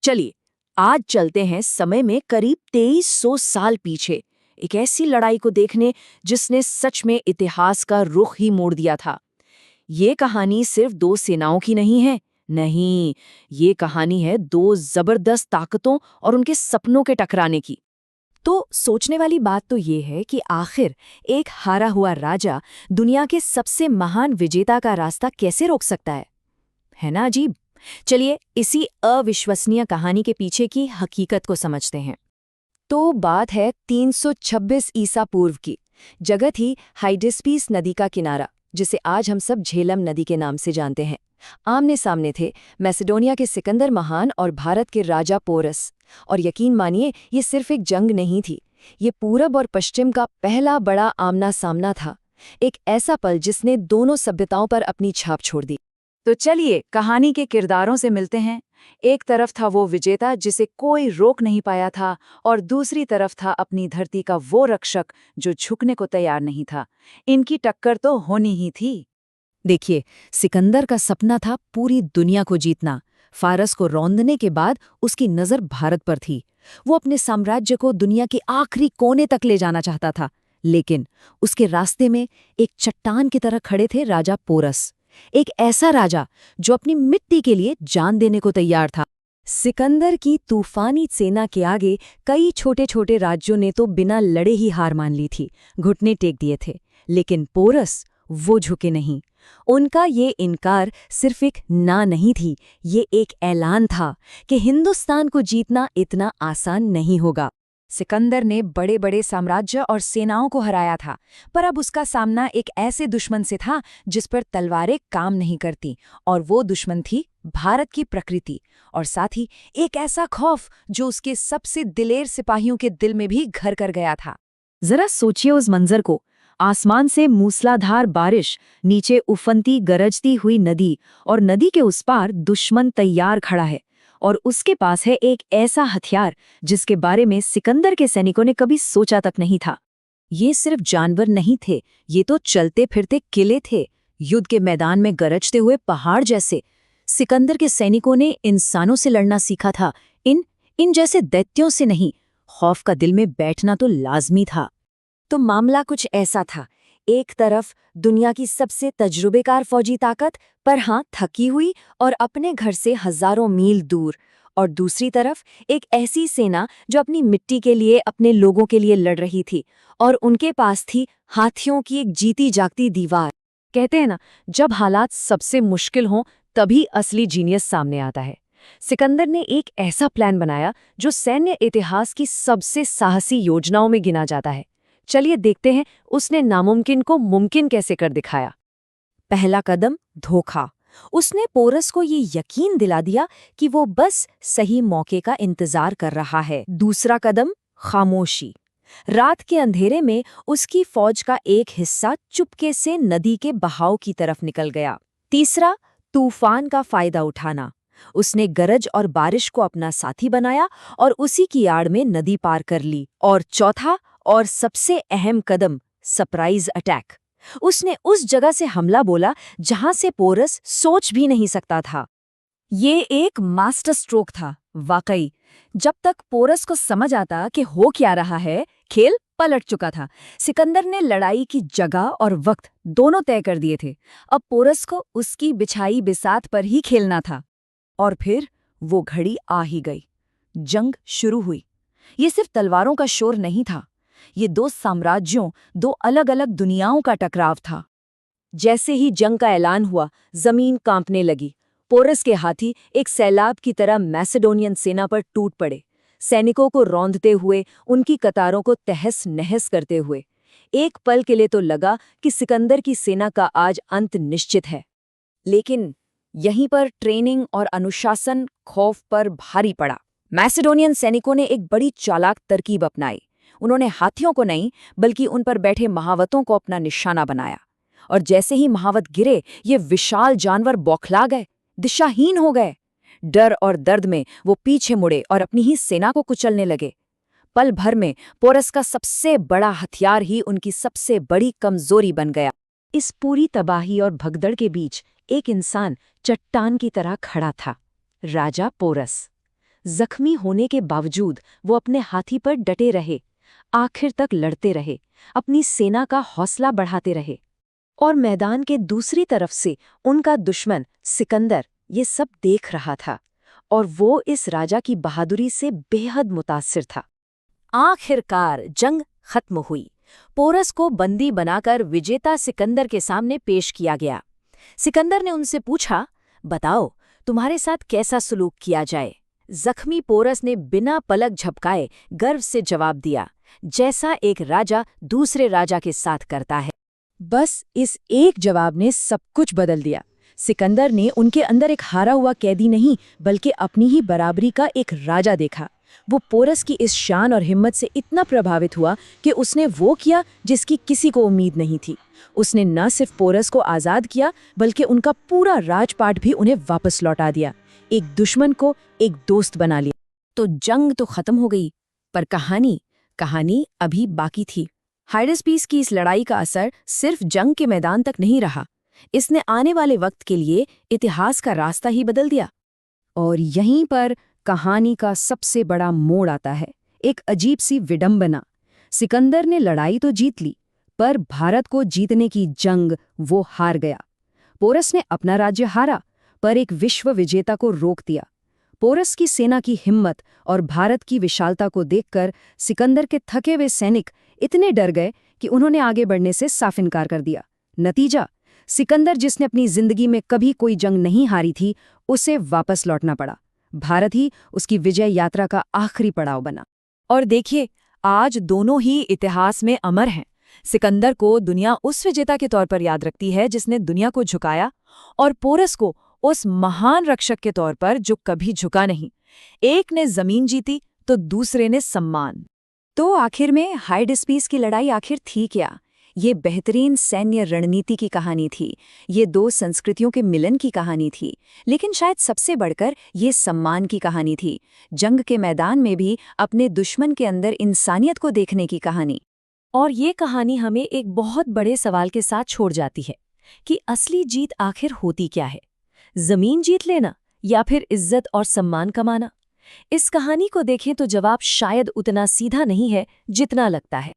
चलिए आज चलते हैं समय में करीब 2300 साल पीछे, एक ऐसी लड़ाई को देखने जिसने सच में इतिहास का रुख ही मोड़ दिया था। ये कहानी सिर्फ दो सेनाओं की नहीं है। नहीं, ये कहानी है दो जबरदस्त ताकतों और उनके सपनों के टकराने की। तो सोचने वाली बात तो ये है कि आखिर एक हारा हुआ राजा दुनिया के सबसे महान विजेता का रास्ता कैसे रोक सकता है ना अजीब। चलिए इसी अविश्वसनीय कहानी के पीछे की हकीकत को समझते हैं। तो बात है 326 ईसा पूर्व की। जगह थी हाइडेस्पीस नदी का किनारा, जिसे आज हम सब झेलम नदी के नाम से जानते हैं। आमने सामने थे मैसेडोनिया के सिकंदर महान और भारत के राजा पोरस। और यकीन मानिए, ये सिर्फ एक जंग नहीं थी, ये पूरब और पश्चिम का पहला बड़ा आमना सामना था। एक ऐसा पल जिसने दोनों सभ्यताओं पर अपनी छाप छोड़ दी। तो चलिए कहानी के किरदारों से मिलते हैं। एक तरफ था वो विजेता जिसे कोई रोक नहीं पाया था, और दूसरी तरफ था अपनी धरती का वो रक्षक जो झुकने को तैयार नहीं था। इनकी टक्कर तो होनी ही थी। देखिए, सिकंदर का सपना था पूरी दुनिया को जीतना। फारस को रौंदने के बाद उसकी नज़र भारत पर थी। वो अपने साम्राज्य को दुनिया के आखिरी कोने तक ले जाना चाहता था। लेकिन उसके रास्ते में एक चट्टान की तरह खड़े थे राजा पोरस, एक ऐसा राजा जो अपनी मिट्टी के लिए जान देने को तैयार था। सिकंदर की तूफानी सेना के आगे कई छोटे छोटे राज्यों ने तो बिना लड़े ही हार मान ली थी, घुटने टेक दिए थे। लेकिन पोरस, वो झुके नहीं। उनका ये इनकार सिर्फ एक ना नहीं थी, ये एक ऐलान था कि हिंदुस्तान को जीतना इतना आसान नहीं होगा। सिकंदर ने बड़े बड़े साम्राज्य और सेनाओं को हराया था, पर अब उसका सामना एक ऐसे दुश्मन से था जिस पर तलवारें काम नहीं करती, और वो दुश्मन थी भारत की प्रकृति, और साथ ही एक ऐसा खौफ जो उसके सबसे दिलेर सिपाहियों के दिल में भी घर कर गया था। जरा सोचिए उस मंजर को। आसमान से मूसलाधार बारिश, नीचे उफनती गरजती हुई नदी, और नदी के उस पार दुश्मन तैयार खड़ा है, और उसके पास है एक ऐसा हथियार जिसके बारे में सिकंदर के सैनिकों ने कभी सोचा तक नहीं था। ये सिर्फ जानवर नहीं थे, ये तो चलते फिरते किले थे, युद्ध के मैदान में गरजते हुए पहाड़ जैसे। सिकंदर के सैनिकों ने इंसानों से लड़ना सीखा था, इन जैसे दैत्यों से नहीं। खौफ का दिल में बैठना तो लाजमी था। तो मामला कुछ ऐसा था। एक तरफ दुनिया की सबसे तजुर्बेकार फौजी ताकत, पर हाँ थकी हुई और अपने घर से हजारों मील दूर, और दूसरी तरफ एक ऐसी सेना जो अपनी मिट्टी के लिए, अपने लोगों के लिए लड़ रही थी, और उनके पास थी हाथियों की एक जीती जागती दीवार। कहते हैं ना, जब हालात सबसे मुश्किल हों तभी असली जीनियस सामने आता है। सिकंदर ने एक ऐसा प्लान बनाया जो सैन्य इतिहास की सबसे साहसी योजनाओं में गिना जाता है। चलिए देखते हैं उसने नामुमकिन को मुमकिन कैसे कर दिखाया। पहला कदम, धोखा। उसने पोरस को ये यकीन दिला दिया कि वो बस सही मौके का इंतजार कर रहा है। दूसरा कदम, खामोशी। रात के अंधेरे में उसकी फौज का एक हिस्सा चुपके से नदी के बहाव की तरफ निकल गया। तीसरा, तूफान का फायदा उठाना। उसने गरज और बारिश को अपना साथी बनाया और उसी की आड़ में नदी पार कर ली। और चौथा और सबसे अहम कदम, सरप्राइज अटैक। उसने उस जगह से हमला बोला जहां से पोरस सोच भी नहीं सकता था। ये एक मास्टर स्ट्रोक था वाकई। जब तक पोरस को समझ आता कि हो क्या रहा है, खेल पलट चुका था। सिकंदर ने लड़ाई की जगह और वक्त दोनों तय कर दिए थे। अब पोरस को उसकी बिछाई बिसात पर ही खेलना था। और फिर वो घड़ी आ ही गई। जंग शुरू हुई। ये सिर्फ तलवारों का शोर नहीं था, ये दो साम्राज्यों, दो अलग अलग दुनियाओं का टकराव था। जैसे ही जंग का ऐलान हुआ, जमीन कांपने लगी। पोरस के हाथी एक सैलाब की तरह मैसेडोनियन सेना पर टूट पड़े, सैनिकों को रौंदते हुए, उनकी कतारों को तहस नहस करते हुए। एक पल के लिए तो लगा कि सिकंदर की सेना का आज अंत निश्चित है। लेकिन यहीं पर ट्रेनिंग और अनुशासन खौफ पर भारी पड़ा। मैसेडोनियन सैनिकों ने एक बड़ी चालाक तरकीब अपनाई। उन्होंने हाथियों को नहीं, बल्कि उन पर बैठे महावतों को अपना निशाना बनाया। और जैसे ही महावत गिरे, ये विशाल जानवर बौखला गए, दिशाहीन हो गए। डर और दर्द में वो पीछे मुड़े और अपनी ही सेना को कुचलने लगे। पल भर में पोरस का सबसे बड़ा हथियार ही उनकी सबसे बड़ी कमजोरी बन गया। इस पूरी तबाही और भगदड़ के बीच एक इंसान चट्टान की तरह खड़ा था, राजा पोरस। जख्मी होने के बावजूद वो अपने हाथी पर डटे रहे, आखिर तक लड़ते रहे, अपनी सेना का हौसला बढ़ाते रहे। और मैदान के दूसरी तरफ से उनका दुश्मन सिकंदर ये सब देख रहा था, और वो इस राजा की बहादुरी से बेहद मुतासिर था। आखिरकार जंग खत्म हुई। पोरस को बंदी बनाकर विजेता सिकंदर के सामने पेश किया गया। सिकंदर ने उनसे पूछा, बताओ तुम्हारे साथ कैसा सलूक किया जाए। जख्मी पोरस ने बिना पलक झपकाए गर्व से जवाब दिया, जैसा एक राजा दूसरे राजा के साथ करता है। बस इस एक जवाब ने सब कुछ बदल दिया। सिकंदर ने उनके अंदर एक हारा हुआ कैदी नहीं, बल्कि अपनी ही बराबरी का एक राजा देखा। वो पोरस की इस शान और हिम्मत से इतना प्रभावित हुआ कि उसने वो किया जिसकी किसी को उम्मीद नहीं थी। उसने न सिर्फ पोरस को आज़ाद किया, बल्कि उनका पूरा राजपाट भी उन्हें वापस लौटा दिया। एक दुश्मन को एक दोस्त बना लिया। तो जंग तो खत्म हो गई, पर कहानी अभी बाकी थी। हाइडेस्पीस की इस लड़ाई का असर सिर्फ जंग के मैदान तक नहीं रहा, इसने आने वाले वक्त के लिए इतिहास का रास्ता ही बदल दिया। और यहीं पर कहानी का सबसे बड़ा मोड़ आता है, एक अजीब सी विडंबना। सिकंदर ने लड़ाई तो जीत ली, पर भारत को जीतने की जंग वो हार गया। पोरस ने अपना राज्य हारा, पर एक विश्व विजेता को रोक दिया। पोरस की सेना की हिम्मत और भारत की विशालता को देखकर सिकंदर के थके हुए सैनिक इतने डर गए कि उन्होंने आगे बढ़ने से साफ इनकार कर दिया। नतीजा, सिकंदर जिसने अपनी जिंदगी में कभी कोई जंग नहीं हारी थी, उसे वापस लौटना पड़ा। भारत ही उसकी विजय यात्रा का आखिरी पड़ाव बना। और देखिए, आज दोनों ही इतिहास में अमर हैं। सिकंदर को दुनिया उस विजेता के तौर पर याद रखती है जिसने दुनिया को झुकाया, और पोरस को उस महान रक्षक के तौर पर जो कभी झुका नहीं। एक ने जमीन जीती तो दूसरे ने सम्मान। तो आखिर में हाइडेस्पीस की लड़ाई आखिर थी क्या? ये बेहतरीन सैन्य रणनीति की कहानी थी, ये दो संस्कृतियों के मिलन की कहानी थी, लेकिन शायद सबसे बढ़कर ये सम्मान की कहानी थी। जंग के मैदान में भी अपने दुश्मन के अंदर इंसानियत को देखने की कहानी। और ये कहानी हमें एक बहुत बड़े सवाल के साथ छोड़ जाती है कि असली जीत आखिर होती क्या है? जमीन जीत लेना या फिर इज्जत और सम्मान कमाना? इस कहानी को देखें तो जवाब शायद उतना सीधा नहीं है जितना लगता है।